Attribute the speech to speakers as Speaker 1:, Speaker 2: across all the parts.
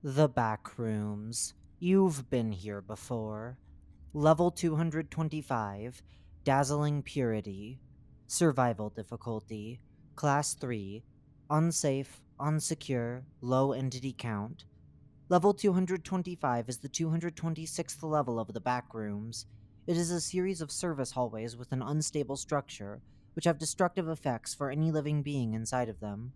Speaker 1: The Backrooms. You've been here before. Level 225. Dazzling Purity. Survival difficulty. Class 3. Unsafe, unsecure, low entity count. Level 225 is the 226th level of the Backrooms. It is a series of service hallways with an unstable structure, which have destructive effects for any living being inside of them.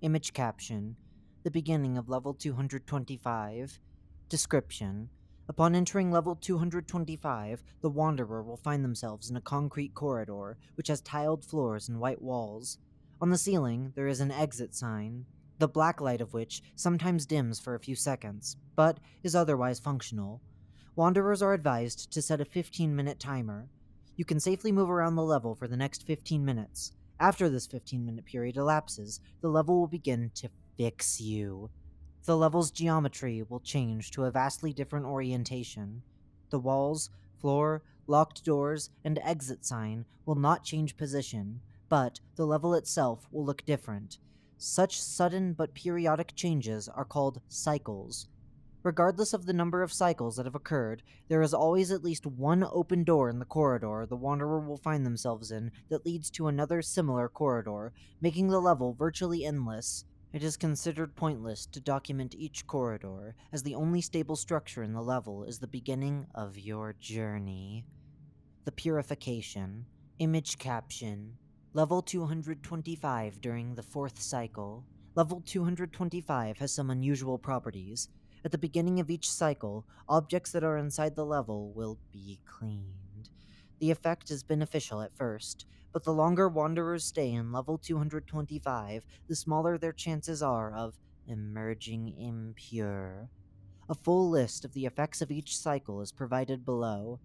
Speaker 1: Image caption: the beginning of level 225. Description: upon entering level 225, the Wanderer will find themselves in a concrete corridor which has tiled floors and white walls. On the ceiling, there is an exit sign, the black light of which sometimes dims for a few seconds, but is otherwise functional. Wanderers are advised to set a 15-minute timer. You can safely move around the level for the next 15 minutes. After this 15-minute period elapses, the level will begin to fix you. The level's geometry will change to a vastly different orientation. The walls, floor, locked doors, and exit sign will not change position, but the level itself will look different. Such sudden but periodic changes are called cycles. Regardless of the number of cycles that have occurred, there is always at least one open door in the corridor the Wanderer will find themselves in that leads to another similar corridor, making the level virtually endless. It is considered pointless to document each corridor, as the only stable structure in the level is the beginning of your journey. The Purification. Image caption: Level 225 during the 4th cycle. Level 225 has some unusual properties. At the beginning of each cycle, objects that are inside the level will be cleaned. The effect is beneficial at first, but the longer Wanderers stay in level 225, the smaller their chances are of emerging impure. A full list of the effects of each cycle is provided below.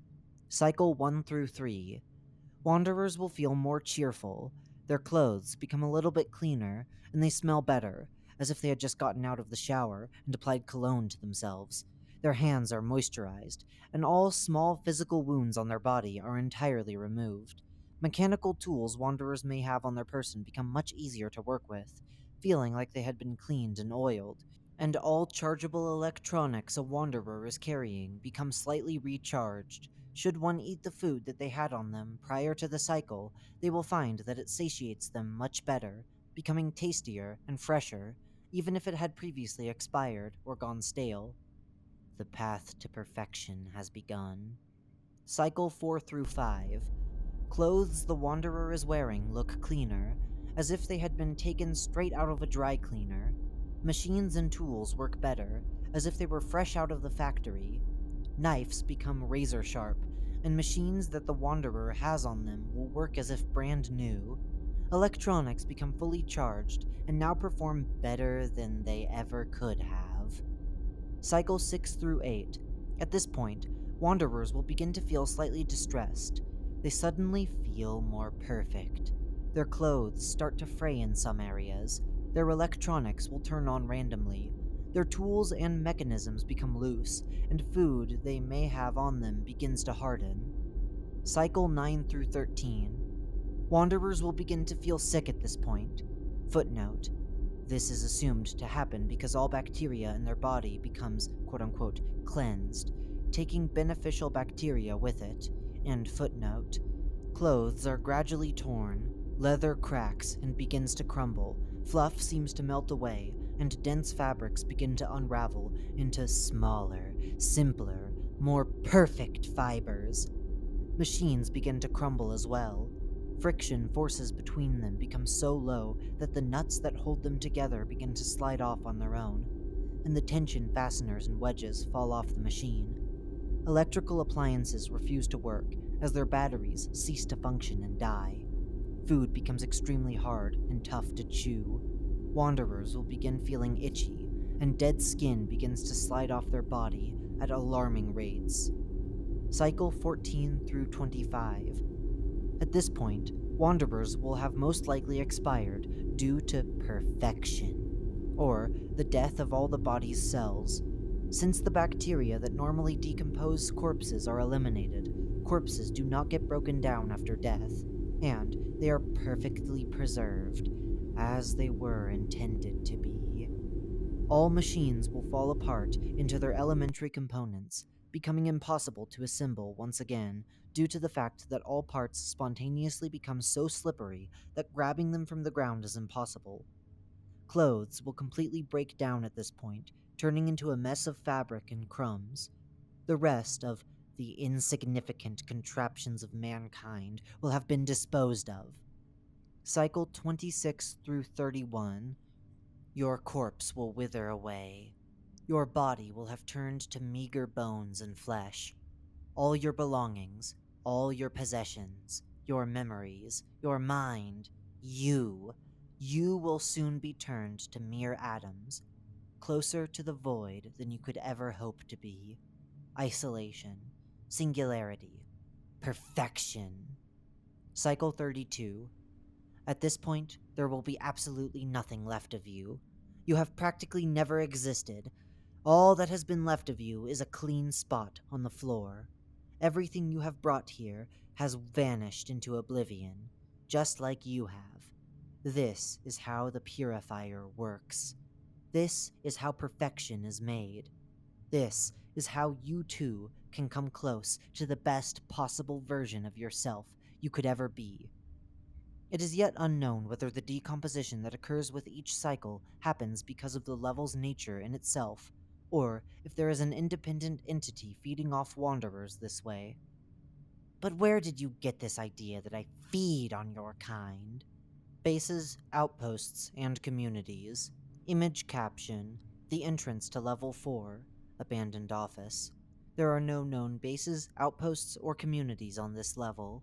Speaker 1: Cycle 1 through 3. Wanderers will feel more cheerful, their clothes become a little bit cleaner, and they smell better, as if they had just gotten out of the shower and applied cologne to themselves. Their hands are moisturized, and all small physical wounds on their body are entirely removed. Mechanical tools Wanderers may have on their person become much easier to work with, feeling like they had been cleaned and oiled, and all chargeable electronics a Wanderer is carrying become slightly recharged. Should one eat the food that they had on them prior to the cycle, they will find that it satiates them much better, becoming tastier and fresher, even if it had previously expired or gone stale. The path to perfection has begun. Cycle 4 through 5. Clothes the Wanderer is wearing look cleaner, as if they had been taken straight out of a dry cleaner. Machines and tools work better, as if they were fresh out of the factory. Knives become razor sharp, and machines that the Wanderer has on them will work as if brand new. Electronics become fully charged and now perform better than they ever could have. Cycle 6 through 8. At this point, Wanderers will begin to feel slightly distressed. They suddenly feel more perfect. Their clothes start to fray in some areas. Their electronics will turn on randomly. Their tools and mechanisms become loose, and food they may have on them begins to harden. Cycle 9 through 13. Wanderers will begin to feel sick at this point. Footnote: this is assumed to happen because all bacteria in their body becomes quote-unquote cleansed, taking beneficial bacteria with it. End footnote. Clothes are gradually torn, leather cracks and begins to crumble, fluff seems to melt away, and dense fabrics begin to unravel into smaller, simpler, more perfect fibers. Machines begin to crumble as well. Friction forces between them become so low that the nuts that hold them together begin to slide off on their own, and the tension fasteners and wedges fall off the machine. Electrical appliances refuse to work as their batteries cease to function and die. Food becomes extremely hard and tough to chew. Wanderers will begin feeling itchy, and dead skin begins to slide off their body at alarming rates. Cycle 14 through 25. At this point, Wanderers will have most likely expired due to perfection, or the death of all the body's cells. Since the bacteria that normally decompose corpses are eliminated, corpses do not get broken down after death, and they are perfectly preserved, as they were intended to be. All machines will fall apart into their elementary components, becoming impossible to assemble once again due to the fact that all parts spontaneously become so slippery that grabbing them from the ground is impossible. Clothes will completely break down at this point, turning into a mess of fabric and crumbs. The rest of the insignificant contraptions of mankind will have been disposed of. Cycle 26 through 31. Your corpse will wither away. Your body will have turned to meager bones and flesh. All your belongings, all your possessions, your memories, your mind, you will soon be turned to mere atoms, closer to the void than you could ever hope to be. Isolation, singularity, perfection. Cycle 32. At this point, there will be absolutely nothing left of you. You have practically never existed. All that has been left of you is a clean spot on the floor. Everything you have brought here has vanished into oblivion, just like you have. This is how the purifier works. This is how perfection is made. This is how you too can come close to the best possible version of yourself you could ever be. It is yet unknown whether the decomposition that occurs with each cycle happens because of the level's nature in itself, or if there is an independent entity feeding off wanderers this way. But where did you get this idea that I feed on your kind? Bases, outposts, and communities. Image caption: the entrance to Level 4, abandoned office. There are no known bases, outposts, or communities on this level.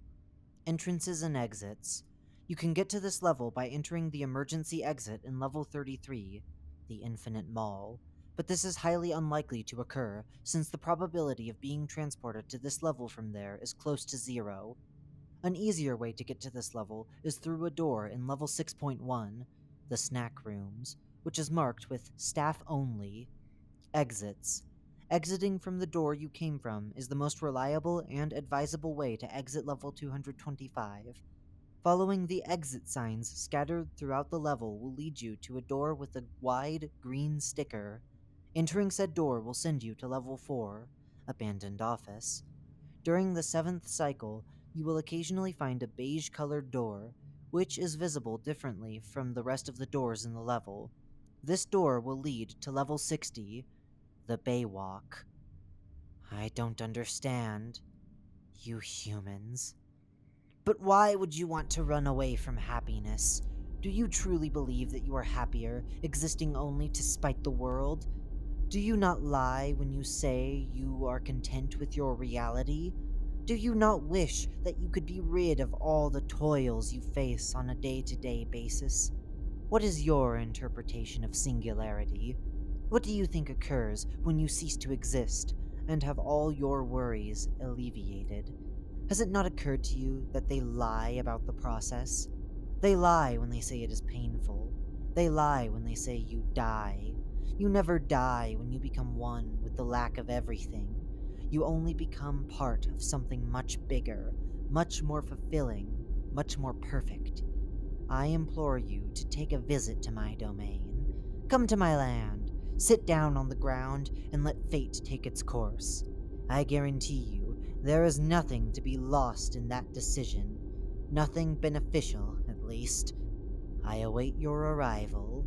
Speaker 1: Entrances and exits. You can get to this level by entering the emergency exit in Level 33, the Infinite Mall, but this is highly unlikely to occur since the probability of being transported to this level from there is close to 0. An easier way to get to this level is through a door in Level 6.1, the Snack Rooms, which is marked with Staff Only. Exits. Exiting from the door you came from is the most reliable and advisable way to exit Level 225. Following the exit signs scattered throughout the level will lead you to a door with a wide green sticker. Entering said door will send you to Level 4, abandoned office. During the 7th cycle, you will occasionally find a beige-colored door, which is visible differently from the rest of the doors in the level. This door will lead to Level 60, the Baywalk. I don't understand, you humans. But why would you want to run away from happiness? Do you truly believe that you are happier, existing only to spite the world? Do you not lie when you say you are content with your reality? Do you not wish that you could be rid of all the toils you face on a day-to-day basis? What is your interpretation of singularity? What do you think occurs when you cease to exist and have all your worries alleviated? Has it not occurred to you that they lie about the process? They lie when they say it is painful. They lie when they say you die. You never die when you become one with the lack of everything. You only become part of something much bigger, much more fulfilling, much more perfect. I implore you to take a visit to my domain. Come to my land, sit down on the ground, and let fate take its course. I guarantee you, there is nothing to be lost in that decision. Nothing beneficial, at least. I await your arrival.